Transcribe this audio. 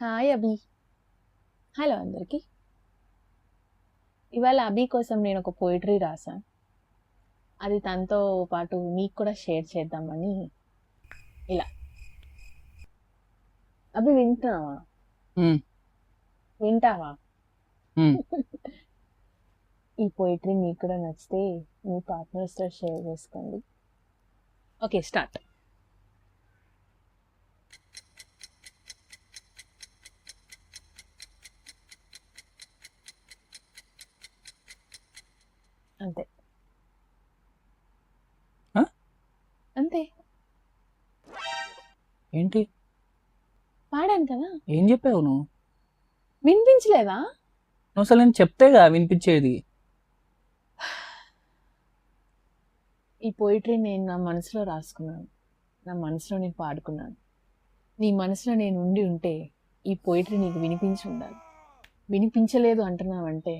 Hi అభి. Hello అందరికి. ఇవాళ అభి కోసం నేను ఒక పోయిటరీ రాశాను. అది తనతో పాటు మీకు కూడా షేర్ చేద్దామని ఇలా. అభి వింటున్నావా? ఉమ్, వింటావా? ఉమ్. ఈ పోయిటరీ మీకు కూడా నచ్చితే మీ పార్ట్నర్స్తో షేర్ చేసుకోండి. Okay, start. అంతే ఆ? అంతే ఏంటి పాడాను కదా, ఏం చెప్పావు నువ్వు? వినిపించలేదా? నువ్వు అసలు నేను చెప్తేగా వినిపించేది. ఈ పోయిటరీ నేను నా మనసులో రాసుకున్నాను, నా మనసులో నేను పాడుకున్నాను. నీ మనసులో నేను ఉండి ఉంటే ఈ పోయిటరీ నీకు వినిపించి ఉండాలి. వినిపించలేదు అంటున్నావంటే